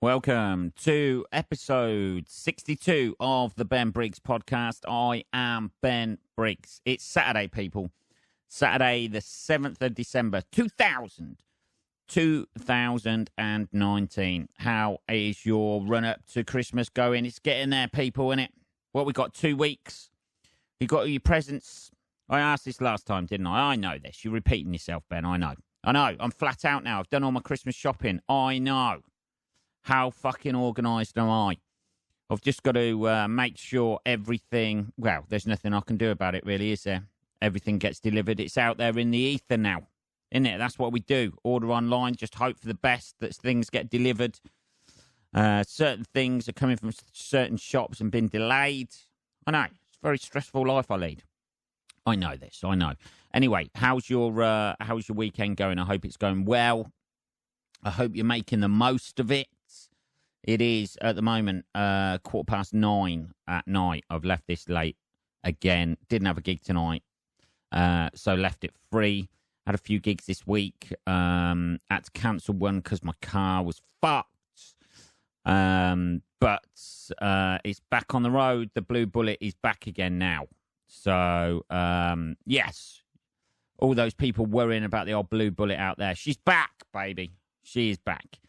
Welcome to episode 62 of the Ben Briggs podcast. I am Ben Briggs. It's Saturday, people. Saturday, the 7th of December, 2019. How is your run-up to Christmas going? It's getting there, people, innit? What, we got 2 weeks? You got all your presents? I asked this last time, didn't I? I know this. You're repeating yourself, Ben. I know. I'm flat out now. I've done all my Christmas shopping. I know. How fucking organised am I? I've just got to make sure everything... Well, there's nothing I can do about it, really, is there? Everything gets delivered. It's out there in the ether now, isn't it? That's what we do. Order online, just hope for the best that things get delivered. Certain things are coming from certain shops and been delayed. I know. It's a very stressful life I lead. I know this. I know. Anyway, how's your weekend going? I hope it's going well. I hope you're making the most of it. It is, at the moment, 9:15 at night. I've left this late again. Didn't have a gig tonight, so left it free. Had a few gigs this week. Had to cancel one because my car was fucked. But it's back on the road. The Blue Bullet is back again now. So, yes, all those people worrying about the old Blue Bullet out there. She's back, baby. She is back.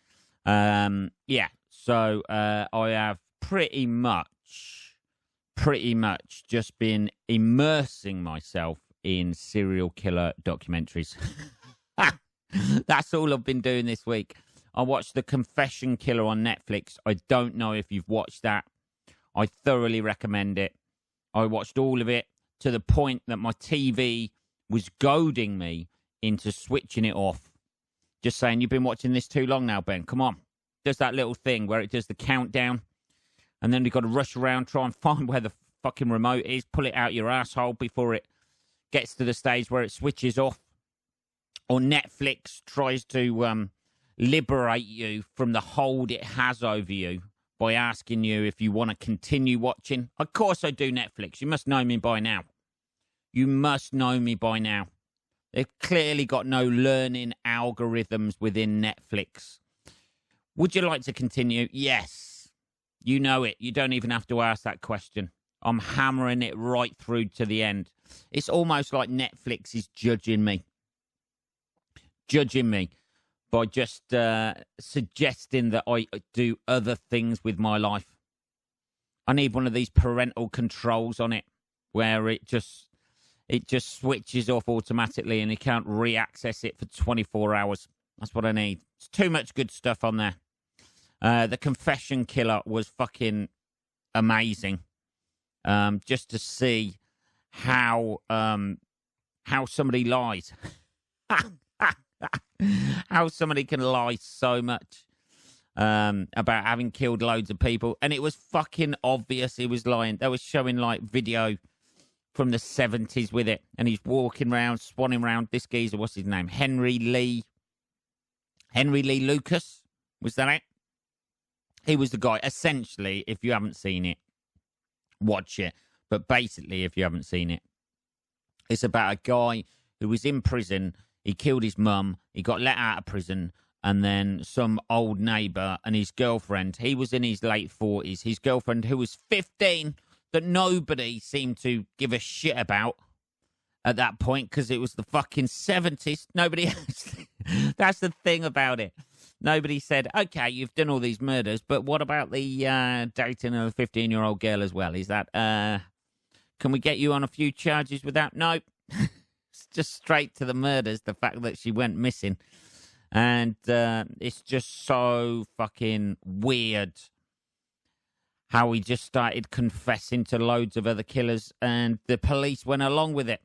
Yeah. So I have pretty much just been immersing myself in serial killer documentaries. That's all I've been doing this week. I watched The Confession Killer on Netflix. I don't know if you've watched that. I thoroughly recommend it. I watched all of it to the point that my TV was goading me into switching it off. Just saying, you've been watching this too long now, Ben. Come on. Does that little thing where it does the countdown, and then you've got to rush around, try and find where the fucking remote is, pull it out your asshole before it gets to the stage where it switches off. Or Netflix tries to liberate you from the hold it has over you by asking you if you want to continue watching. Of course I do, Netflix. You must know me by now. They've clearly got no learning algorithms within Netflix. Would you like to continue? Yes. You know it. You don't even have to ask that question. I'm hammering it right through to the end. It's almost like Netflix is judging me by just suggesting that I do other things with my life. I need one of these parental controls on it where it just switches off automatically and you can't re-access it for 24 hours. That's what I need. It's too much good stuff on there. The Confession Killer was fucking amazing. Just to see how somebody lies. How somebody can lie so much about having killed loads of people. And it was fucking obvious he was lying. They were showing like video from the 70s with it. And he's walking around, swanning around. This geezer, what's his name? Henry Lee Lucas. Was that it? He was the guy. Essentially, if you haven't seen it, watch it. But basically, if you haven't seen it, it's about a guy who was in prison. He killed his mum. He got let out of prison. And then some old neighbour and his girlfriend. He was in his late 40s. His girlfriend, who was 15, that nobody seemed to give a shit about at that point because it was the fucking 70s. Nobody actually... That's the thing about it. Nobody said, okay, you've done all these murders, but what about the dating of a 15-year-old girl as well? Is that, can we get you on a few charges with that? No. It's just straight to the murders, the fact that she went missing. And it's just so fucking weird how he just started confessing to loads of other killers and the police went along with it.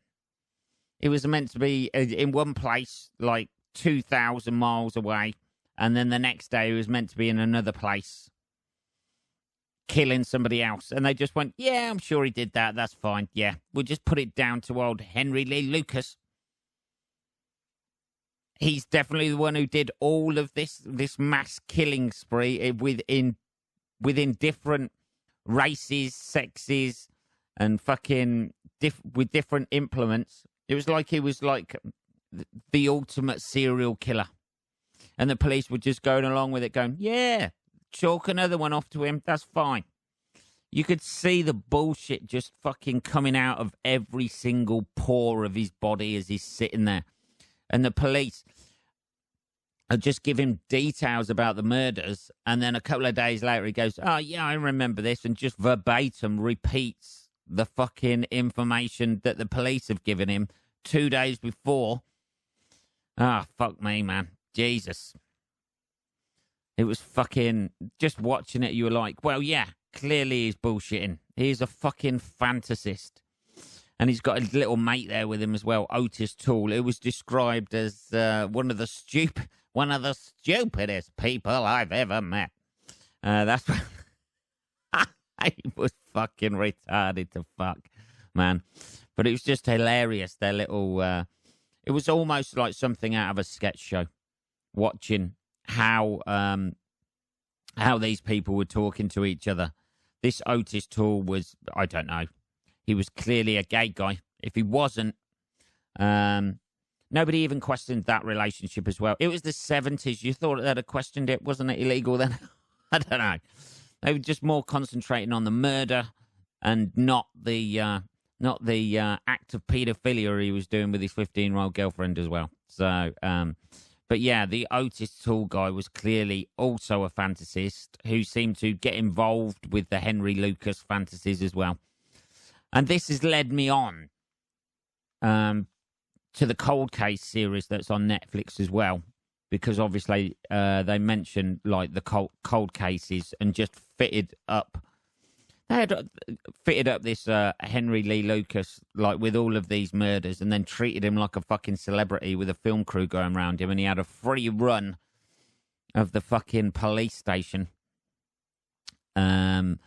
It was meant to be in one place, like 2,000 miles away. And then the next day, it was meant to be in another place, killing somebody else. And they just went, yeah, I'm sure he did that. That's fine. Yeah, we'll just put it down to old Henry Lee Lucas. He's definitely the one who did all of this mass killing spree within different races, sexes, and fucking with different implements. It was like he was like the ultimate serial killer. And the police were just going along with it, going, yeah, chalk another one off to him. That's fine. You could see the bullshit just fucking coming out of every single pore of his body as he's sitting there. And the police are just giving details about the murders. And then a couple of days later, he goes, oh, yeah, I remember this. And just verbatim repeats the fucking information that the police have given him 2 days before. Ah, fuck me, man. Jesus. It was fucking, just watching it, you were like, well, yeah, clearly he's bullshitting. He's a fucking fantasist. And he's got a little mate there with him as well, Otis Toole. It was described as one of the stupidest people I've ever met. That's what he was fucking retarded to fuck, man. But it was just hilarious, their little... it was almost like something out of a sketch show, watching how these people were talking to each other. This Otis Toole was, I don't know, he was clearly a gay guy. If he wasn't, nobody even questioned that relationship as well. It was the 70s. You thought they'd have questioned it. Wasn't it illegal then? I don't know. They were just more concentrating on the murder and not the act of paedophilia he was doing with his 15-year-old girlfriend as well. So, but yeah, the Otis Toole guy was clearly also a fantasist who seemed to get involved with the Henry Lucas fantasies as well. And this has led me on to the Cold Case series that's on Netflix as well, because obviously they mentioned like the cold cases and just fitted up. They had fitted up this Henry Lee Lucas like with all of these murders, and then treated him like a fucking celebrity with a film crew going around him, and he had a free run of the fucking police station. And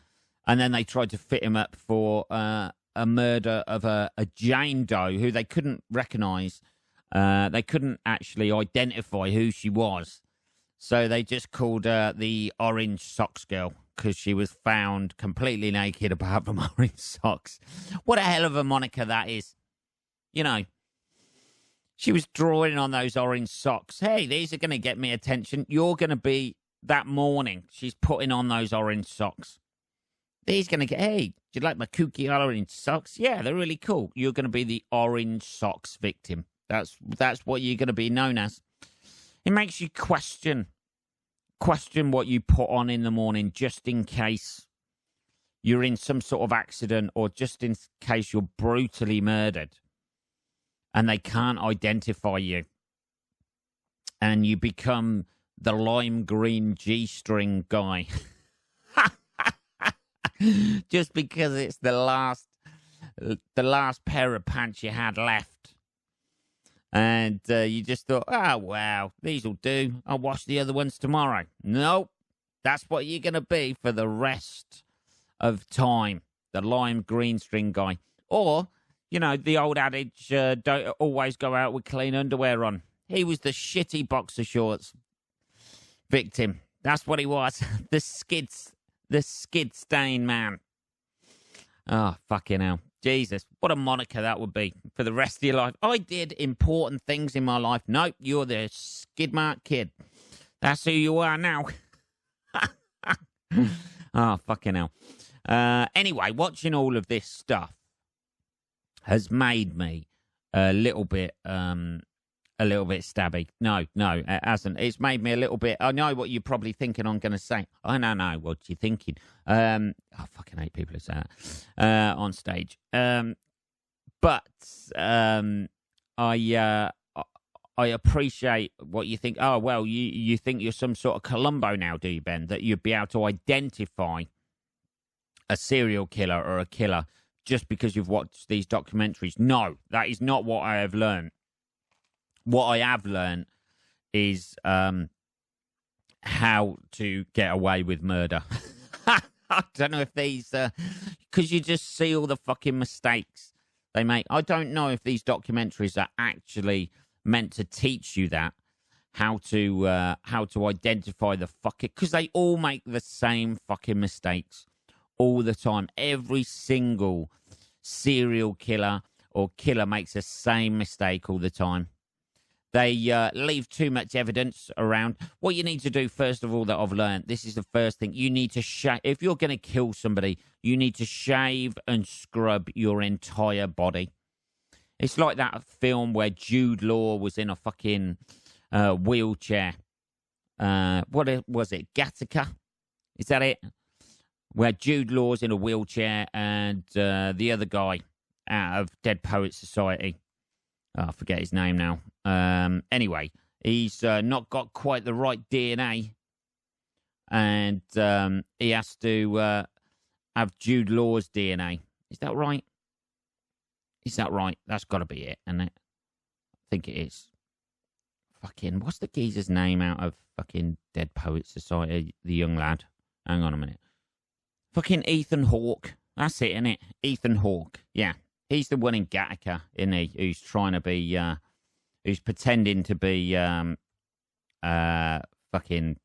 then they tried to fit him up for a murder of a Jane Doe who they couldn't recognise. They couldn't actually identify who she was. So they just called her the Orange Socks Girl because she was found completely naked apart from orange socks. What a hell of a moniker that is. You know, she was drawing on those orange socks. Hey, these are going to get me attention. You're going to be, that morning, she's putting on those orange socks. These going to get, hey, do you like my kooky orange socks? Yeah, they're really cool. You're going to be the orange socks victim. That's what you're going to be known as. It makes you question what you put on in the morning just in case you're in some sort of accident or just in case you're brutally murdered and they can't identify you. And you become the lime green G-string guy. Just because it's the last pair of pants you had left. And you just thought, oh, wow, these will do. I'll wash the other ones tomorrow. Nope. That's what you're going to be for the rest of time. The lime green string guy. Or, you know, the old adage, don't always go out with clean underwear on. He was the shitty boxer shorts victim. That's what he was. The skid stain man. Oh, fucking hell. Jesus, what a moniker that would be for the rest of your life. I did important things in my life. Nope, you're the skid mark kid. That's who you are now. Oh, fucking hell. Anyway, watching all of this stuff has made me a little bit stabby. No, it hasn't. It's made me a little bit. I know what you're probably thinking I'm going to say. I know what you're thinking. I fucking hate people who say that on stage. But I appreciate what you think. Oh, well, you think you're some sort of Columbo now, do you, Ben? That you'd be able to identify a serial killer or a killer just because you've watched these documentaries. No, that is not what I have learned. What I have learned is how to get away with murder. I don't know if these... because you just see all the fucking mistakes they make. I don't know if these documentaries are actually meant to teach you that, how to identify the fucking... Because they all make the same fucking mistakes all the time. Every single serial killer or killer makes the same mistake all the time. They leave too much evidence around. What you need to do, first of all, that I've learned, this is the first thing. You need to shave. If you're going to kill somebody, you need to shave and scrub your entire body. It's like that film where Jude Law was in a fucking wheelchair. What was it? Gattaca? Is that it? Where Jude Law's in a wheelchair and the other guy out of Dead Poets Society. Oh, I forget his name now. Anyway, he's not got quite the right DNA. And he has to have Jude Law's DNA. Is that right? Is that right? That's got to be it, isn't it? I think it is. Fucking, what's the geezer's name out of fucking Dead Poets Society? The young lad. Hang on a minute. Fucking Ethan Hawke. That's it, isn't it? Ethan Hawke. Yeah. He's the one in Gattaca, isn't he? Who's trying to be, who's pretending to be fucking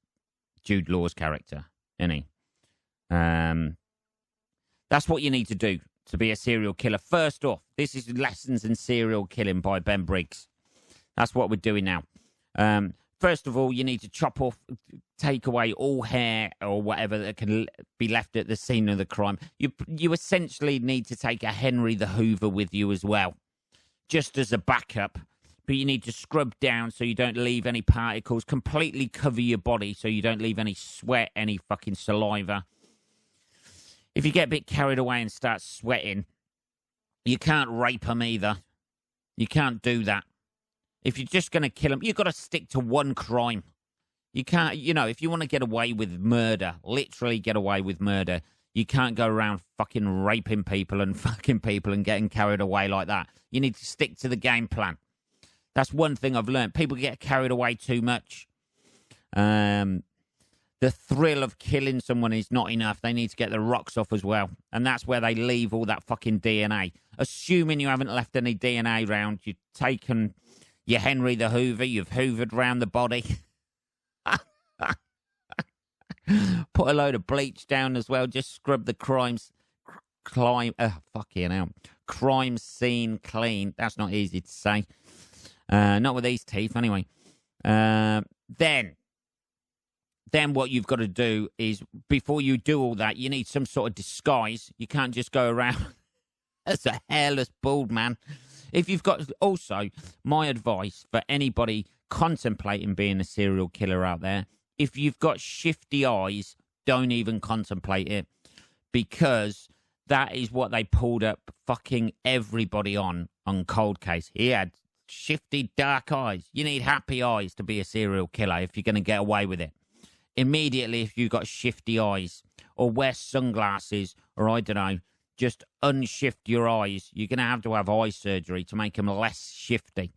Jude Law's character, isn't he? That's what you need to do to be a serial killer. First off, this is Lessons in Serial Killing by Ben Briggs. That's what we're doing now. First of all, you need to chop off, take away all hair or whatever that can be left at the scene of the crime. You essentially need to take a Henry the Hoover with you as well, just as a backup. But you need to scrub down so you don't leave any particles. Completely cover your body so you don't leave any sweat, any fucking saliva. If you get a bit carried away and start sweating, you can't rape them either. You can't do that. If you're just going to kill them, you've got to stick to one crime. You can't, if you want to get away with murder, literally get away with murder, you can't go around fucking raping people and fucking people and getting carried away like that. You need to stick to the game plan. That's one thing I've learned. People get carried away too much. The thrill of killing someone is not enough. They need to get the rocks off as well. And that's where they leave all that fucking DNA. Assuming you haven't left any DNA around, you've taken your Henry the Hoover, you've hoovered round the body. Put a load of bleach down as well. Just scrub the crime scene clean. That's not easy to say. Not with these teeth, anyway. Then what you've got to do is, before you do all that, you need some sort of disguise. You can't just go around as a hairless bald man. If you've got, also, my advice for anybody contemplating being a serial killer out there, if you've got shifty eyes, don't even contemplate it, because that is what they pulled up fucking everybody on Cold Case. He had shifty dark eyes. You need happy eyes to be a serial killer if you're going to get away with it. Immediately, if you've got shifty eyes, or wear sunglasses, or I don't know, just unshift your eyes, you're going to have eye surgery to make them less shifty,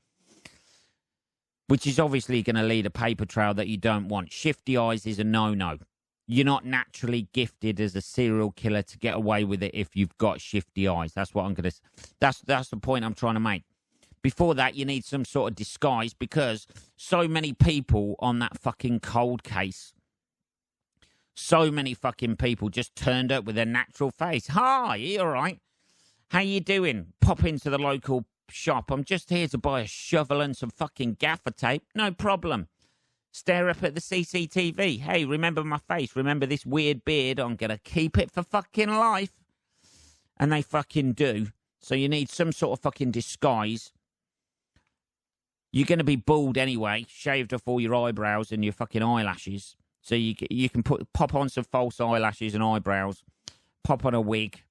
which is obviously going to lead a paper trail that you don't want. Shifty eyes is a no-no. You're not naturally gifted as a serial killer to get away with it if you've got shifty eyes. That's what I'm going to... That's the point I'm trying to make. Before that, you need some sort of disguise, because so many people on that fucking Cold Case, so many fucking people just turned up with their natural face. Hi, you all right? How you doing? Pop into the local shop. I'm just here to buy a shovel and some fucking gaffer tape. No problem. Stare up at the CCTV. Hey, remember my face? Remember this weird beard? I'm going to keep it for fucking life. And they fucking do. So you need some sort of fucking disguise. You're going to be bald anyway, shaved off all your eyebrows and your fucking eyelashes. So you can pop on some false eyelashes and eyebrows, pop on a wig,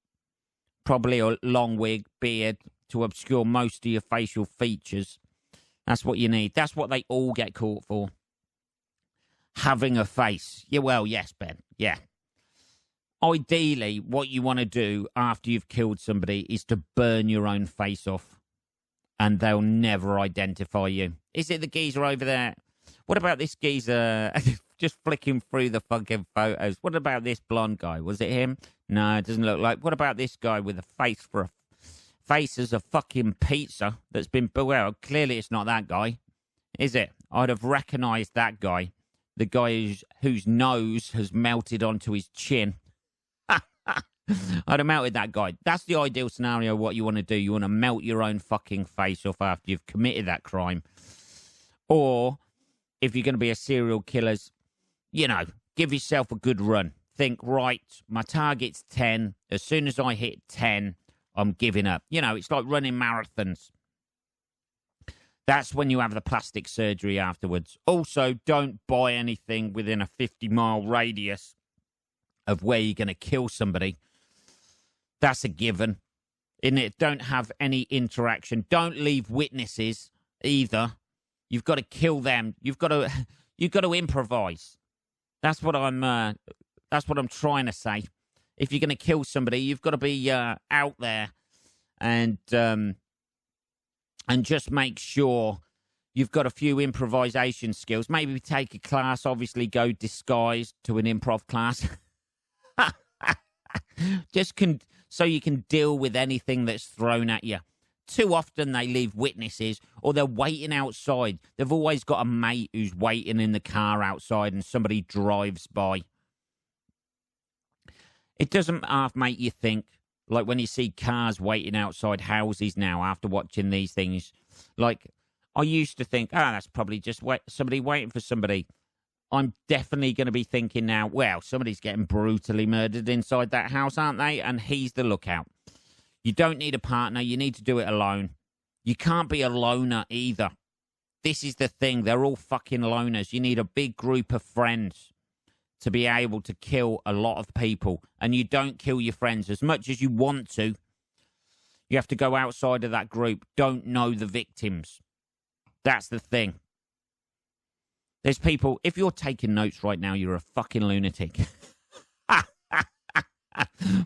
probably a long wig, beard, to obscure most of your facial features. That's what you need. That's what they all get caught for. Having a face. Yeah, well, yes, Ben. Yeah. Ideally, what you want to do after you've killed somebody is to burn your own face off, and they'll never identify you. Is it the geezer over there? What about this geezer? Just flicking through the fucking photos. What about this blonde guy? Was it him? No, it doesn't look like. What about this guy with a face as a fucking pizza that's been... Well, clearly it's not that guy, is it? I'd have recognised that guy. The guy whose nose has melted onto his chin. I'd have melted that guy. That's the ideal scenario, what you want to do. You want to melt your own fucking face off after you've committed that crime. Or if you're going to be a serial killer, give yourself a good run. Think, right, my target's 10. As soon as I hit 10, I'm giving up. It's like running marathons. That's when you have the plastic surgery afterwards. Also, don't buy anything within a 50-mile radius of where you're going to kill somebody. That's a given. In it, don't have any interaction. Don't leave witnesses either. You've got to kill them. You've got to improvise. That's what I'm trying to say. If you're going to kill somebody, you've got to be out there and just make sure you've got a few improvisation skills. Maybe take a class. Obviously, go disguised to an improv class. So you can deal with anything that's thrown at you. Too often they leave witnesses or they're waiting outside. They've always got a mate who's waiting in the car outside and somebody drives by. It doesn't half make you think, like when you see cars waiting outside houses now after watching these things. Like, I used to think, that's probably just somebody waiting for somebody. I'm definitely going to be thinking now, well, somebody's getting brutally murdered inside that house, aren't they? And he's the lookout. You don't need a partner. You need to do it alone. You can't be a loner either. This is the thing. They're all fucking loners. You need a big group of friends to be able to kill a lot of people. And you don't kill your friends as much as you want to. You have to go outside of that group. Don't know the victims. That's the thing. There's people, if you're taking notes right now, you're a fucking lunatic.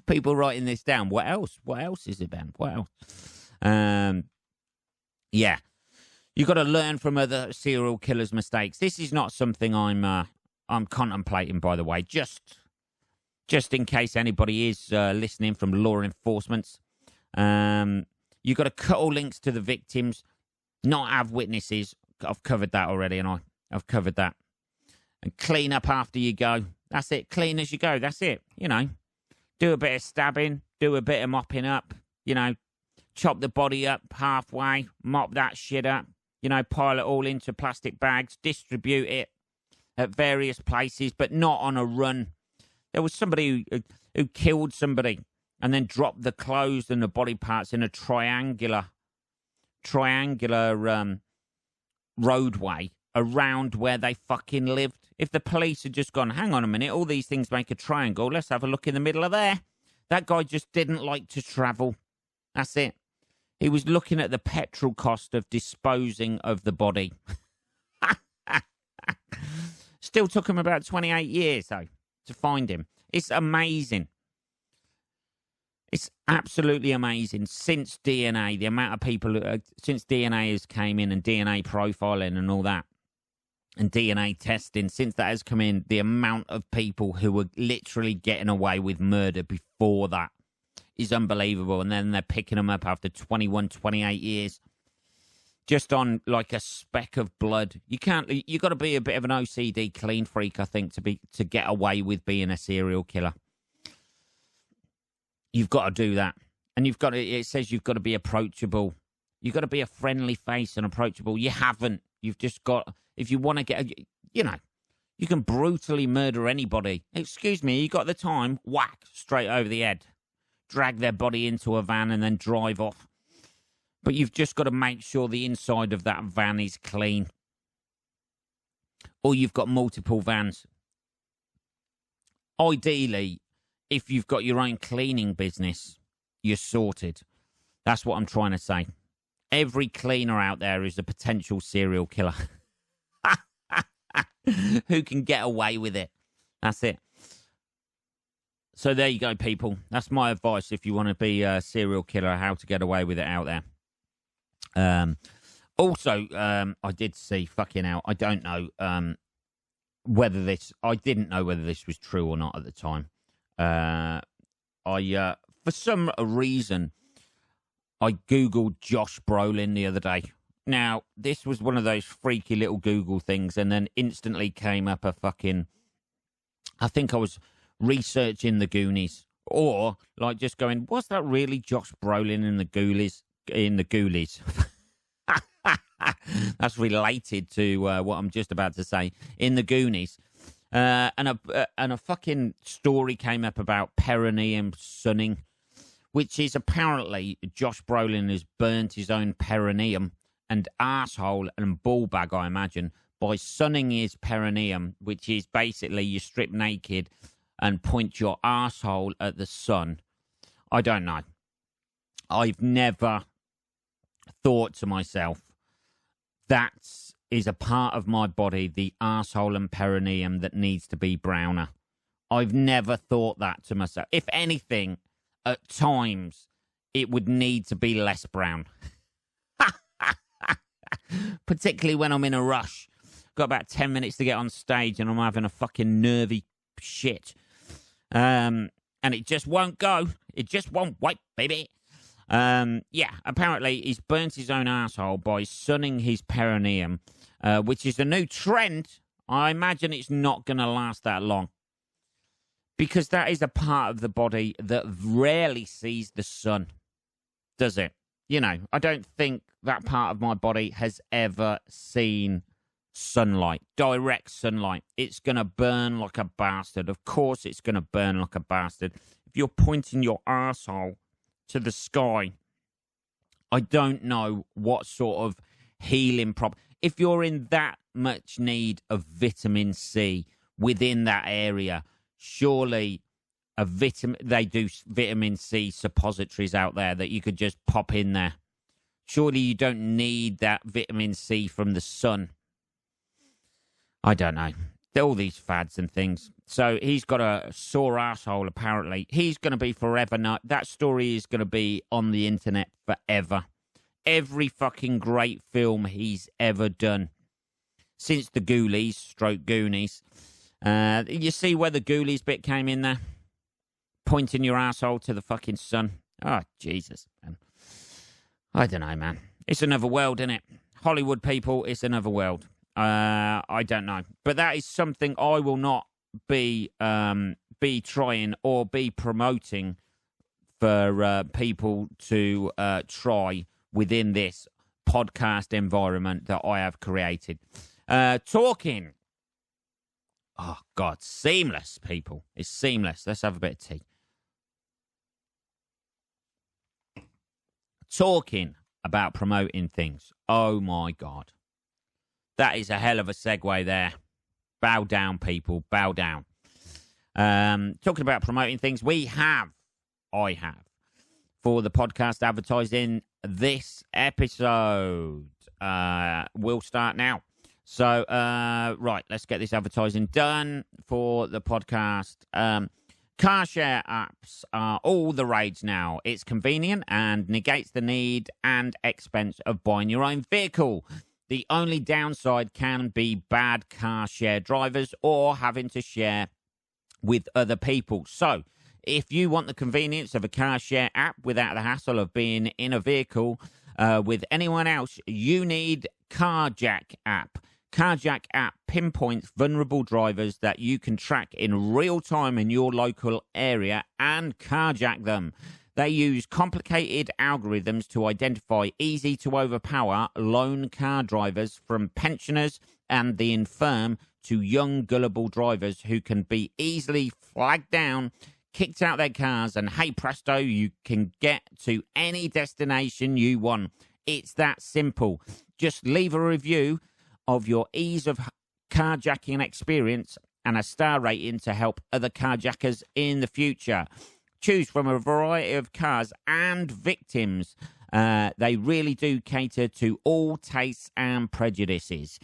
People writing this down. What else? What else is it, Ben? What else? Yeah. You've got to learn from other serial killers' mistakes. This is not something I'm contemplating, by the way. Just in case anybody is listening from law enforcement. You've got to cut all links to the victims, not have witnesses. I've covered that already, and I've covered that. And clean up after you go. That's it. Clean as you go. That's it. Do a bit of stabbing. Do a bit of mopping up. Chop the body up halfway. Mop that shit up. Pile it all into plastic bags. Distribute it at various places, but not on a run. There was somebody who killed somebody and then dropped the clothes and the body parts in a triangular roadway around where they fucking lived. If the police had just gone, hang on a minute, all these things make a triangle, let's have a look in the middle of there. That guy just didn't like to travel. That's it. He was looking at the petrol cost of disposing of the body. Still took him about 28 years, though, to find him. It's amazing. It's absolutely amazing. Since DNA, the amount of people, since DNA has came in and DNA profiling and all that, and DNA testing, since that has come in, the amount of people who were literally getting away with murder before that is unbelievable. And then they're picking them up after 21, 28 years. Just on like a speck of blood. You got to be a bit of an OCD clean freak, I think, to get away with being a serial killer. You've got to do that. And it says you've got to be approachable. You've got to be a friendly face and approachable. You haven't. You've just got, if you want to get, you can brutally murder anybody. Excuse me, you got the time? Whack, straight over the head. Drag their body into a van and then drive off. But you've just got to make sure the inside of that van is clean. Or you've got multiple vans. Ideally, if you've got your own cleaning business, you're sorted. That's what I'm trying to say. Every cleaner out there is a potential serial killer. Who can get away with it. That's it. So there you go, people. That's my advice if you want to be a serial killer, how to get away with it out there. Also, I did see, fucking hell, I don't know I didn't know whether this was true or not at the time. For some reason, I Googled Josh Brolin the other day. Now, this was one of those freaky little Google things, and then instantly came up a fucking, I think I was researching the Goonies, or like just going, was that really Josh Brolin in the Ghoulies? In the Ghoulies. That's related to what I'm just about to say. In the Goonies. And a fucking story came up about perineum sunning, which is apparently Josh Brolin has burnt his own perineum and arsehole and ball bag, I imagine, by sunning his perineum, which is basically you strip naked and point your arsehole at the sun. I don't know. I've never thought to myself, that is a part of my body, the arsehole and perineum, that needs to be browner. I've never thought that to myself. If anything, at times, it would need to be less brown. Particularly when I'm in a rush. Got about 10 minutes to get on stage and I'm having a fucking nervy shit. And it just won't go. It just won't wait, baby. Yeah, apparently he's burnt his own arsehole by sunning his perineum, which is a new trend. I imagine it's not going to last that long. Because that is a part of the body that rarely sees the sun, does it? You know, I don't think that part of my body has ever seen sunlight, direct sunlight. It's going to burn like a bastard. Of course it's going to burn like a bastard. If you're pointing your arsehole to the sky, I don't know what sort of healing if you're in that much need of vitamin C within that area, surely they do vitamin C suppositories out there that you could just pop in there. Surely you don't need that vitamin C from the sun. I don't know. All these fads and things. So he's got a sore arsehole, apparently. He's going to be forever. That story is going to be on the internet forever. Every fucking great film he's ever done. Since the Goonies. You see where the Ghoulies bit came in there? Pointing your arsehole to the fucking sun. Oh, Jesus, man. I don't know, man. It's another world, isn't it? Hollywood people, it's another world. I don't know. But that is something I will not be trying or be promoting for people to try within this podcast environment that I have created. Talking. Oh, God. Seamless, people. It's seamless. Let's have a bit of tea. Talking about promoting things. Oh, my God. That is a hell of a segue there. Bow down, people. Bow down. Talking about promoting things, I have, for the podcast advertising this episode. We'll start now. So, right, let's get this advertising done for the podcast. Car share apps are all the rage now. It's convenient and negates the need and expense of buying your own vehicle. The only downside can be bad car share drivers or having to share with other people. So, if you want the convenience of a car share app without the hassle of being in a vehicle with anyone else, you need Carjack app. Carjack app pinpoints vulnerable drivers that you can track in real time in your local area and carjack them. They use complicated algorithms to identify easy to overpower lone car drivers, from pensioners and the infirm to young gullible drivers who can be easily flagged down, kicked out their cars, and hey presto, you can get to any destination you want. It's that simple. Just leave a review of your ease of carjacking experience and a star rating to help other carjackers in the future. Choose from a variety of cars and victims. They really do cater to all tastes and prejudices.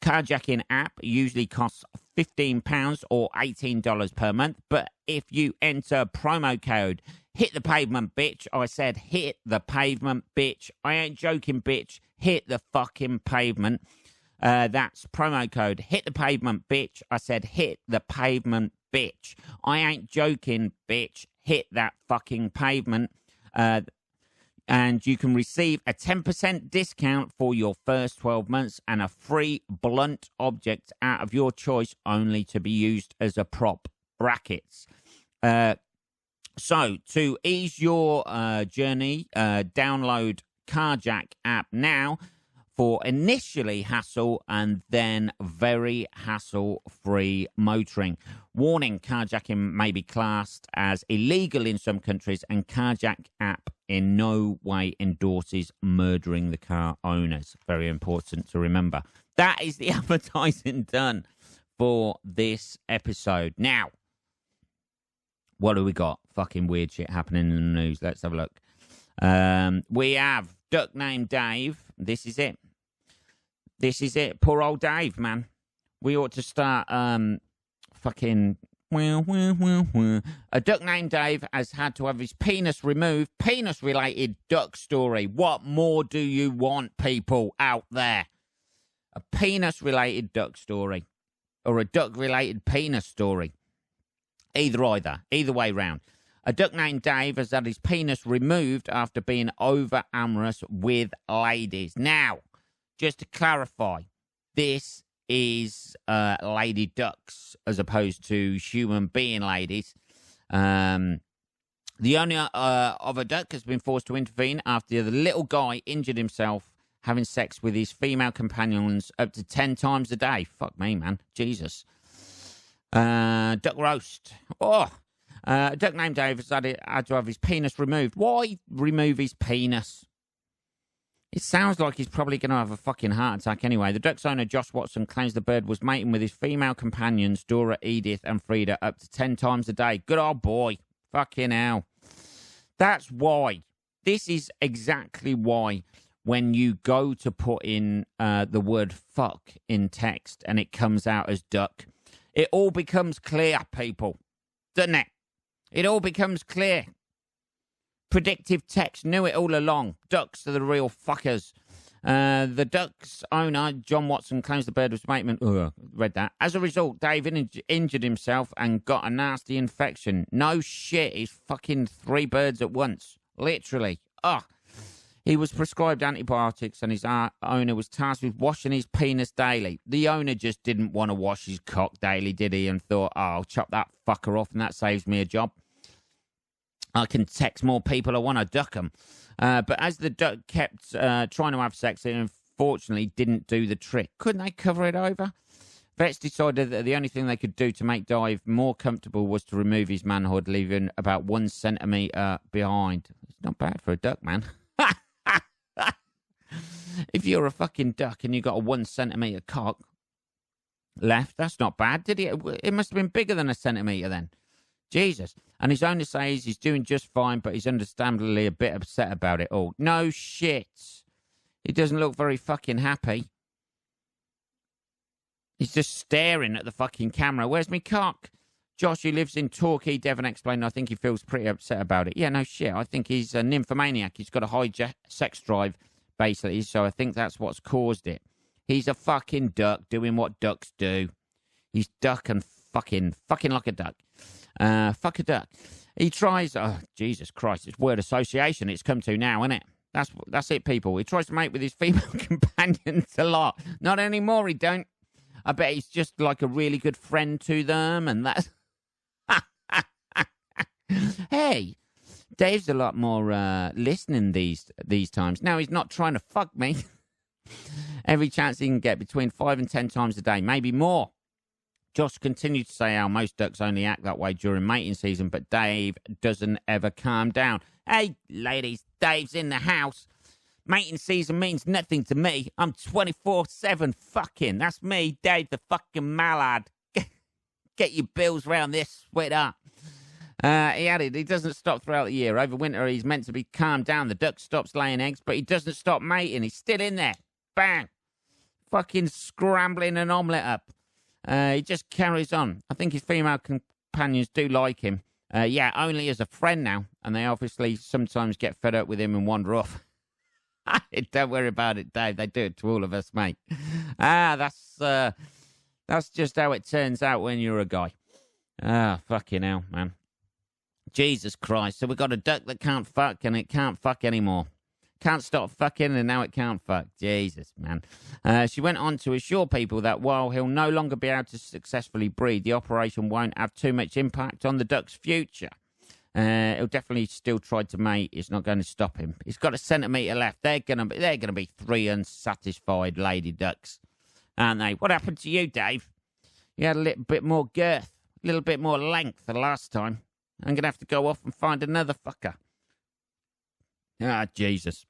Carjacking app usually costs £15 or $18 per month, but if you enter promo code hit the pavement, bitch. I said hit the pavement, bitch. I ain't joking, bitch. Hit the fucking pavement. That's promo code hit the pavement, bitch. I said hit the pavement, bitch. I ain't joking, bitch. Hit that fucking pavement. And you can receive a 10% discount for your first 12 months and a free blunt object out of your choice, only to be used as a prop. Brackets. So, to ease your journey, download Carjack app now for initially hassle and then very hassle-free motoring. Warning, carjacking may be classed as illegal in some countries, and Carjack app in no way endorses murdering the car owners. Very important to remember. That is the advertising done for this episode. Now, what do we got? Fucking weird shit happening in the news. Let's have a look. We have duck named Dave. This is it. This is it. Poor old Dave, man. We ought to start fucking... A duck named Dave has had to have his penis removed. Penis-related duck story. What more do you want, people out there? A penis-related duck story. Or a duck-related penis story. Either way round. A duck named Dave has had his penis removed after being over-amorous with ladies. Now, just to clarify, this is lady ducks as opposed to human being ladies. The owner of a duck has been forced to intervene after the little guy injured himself having sex with his female companions up to 10 times a day. Fuck me, man. Jesus. Duck roast. Oh, a duck named Dave has had to have his penis removed. Why remove his penis? It sounds like he's probably going to have a fucking heart attack anyway. The duck's owner, Josh Watson, claims the bird was mating with his female companions, Dora, Edith, and Frida, up to 10 times a day. Good old boy. Fucking hell. That's why. This is exactly why when you go to put in the word fuck in text and it comes out as duck, it all becomes clear, people. Doesn't it? It all becomes clear. Predictive text knew it all along. Ducks are the real fuckers. The duck's owner, John Watson, claims the bird was mating... read that. As a result, Dave injured himself and got a nasty infection. No shit, he's fucking 3 birds at once. Literally. Ugh. He was prescribed antibiotics and his owner was tasked with washing his penis daily. The owner just didn't want to wash his cock daily, did he? And thought, oh, I'll chop that fucker off and that saves me a job. I can text more people I want to duck them. But as the duck kept trying to have sex, it unfortunately didn't do the trick. Couldn't they cover it over? Vets decided that the only thing they could do to make Dave more comfortable was to remove his manhood, leaving about 1 centimetre behind. It's not bad for a duck, man. If you're a fucking duck and you got a 1 centimetre cock left, that's not bad, did he? It must have been bigger than 1 centimetre then. Jesus. And his owner says he's doing just fine, but he's understandably a bit upset about it all. No shit. He doesn't look very fucking happy. He's just staring at the fucking camera. Where's me cock? Josh, who lives in Torquay, Devon, explained, I think he feels pretty upset about it. Yeah, no shit. I think he's a nymphomaniac. He's got a high sex drive, basically, so I think that's what's caused it. He's a fucking duck doing what ducks do. He's duck and fucking like a duck. Fuck a duck. He tries... Oh, Jesus Christ. It's word association it's come to now, isn't it? That's it, people. He tries to mate with his female companions a lot. Not anymore, he don't. I bet he's just like a really good friend to them, and that's... Hey, Dave's a lot more listening these times. Now, he's not trying to fuck me. Every chance he can get, between 5 and 10 times a day, maybe more. Josh continued to say how most ducks only act that way during mating season, but Dave doesn't ever calm down. Hey, ladies, Dave's in the house. Mating season means nothing to me. I'm 24/7 fucking. That's me, Dave the fucking mallard. Get your bills round this, sweetheart. He added, he doesn't stop throughout the year. Over winter, he's meant to be calmed down. The duck stops laying eggs, but he doesn't stop mating. He's still in there. Bang. Fucking scrambling an omelette up. He just carries on. I think his female companions do like him. Yeah, only as a friend now. And they obviously sometimes get fed up with him and wander off. Don't worry about it, Dave. They do it to all of us, mate. That's just how it turns out when you're a guy. Fucking hell, man. Jesus Christ. So we've got a duck that can't fuck and it can't fuck anymore. Can't stop fucking and now it can't fuck. Jesus, man. She went on to assure people that while he'll no longer be able to successfully breed, the operation won't have too much impact on the duck's future. He'll definitely still try to mate. It's not going to stop him. He's got a centimetre left. They're gonna be 3 unsatisfied lady ducks, aren't they? What happened to you, Dave? You had a little bit more girth, a little bit more length the last time. I'm going to have to go off and find another fucker. Ah, Jesus.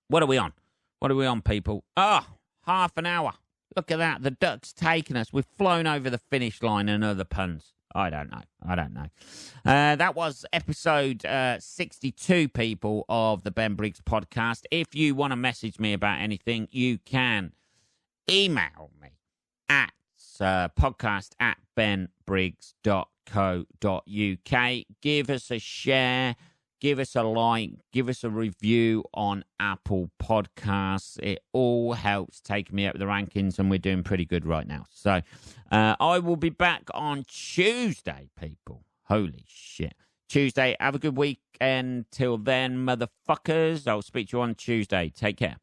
What are we on? What are we on, people? Oh, half an hour. Look at that. The duck's taken us. We've flown over the finish line and other puns. I don't know. That was episode 62, people, of the Ben Briggs podcast. If you want to message me about anything, you can email me at podcast@benbriggs.co.uk. Give us a share. Give us a like, give us a review on Apple Podcasts. It all helps take me up the rankings, and we're doing pretty good right now. So I will be back on Tuesday, people. Holy shit. Tuesday, have a good weekend. Till then, motherfuckers. I'll speak to you on Tuesday. Take care.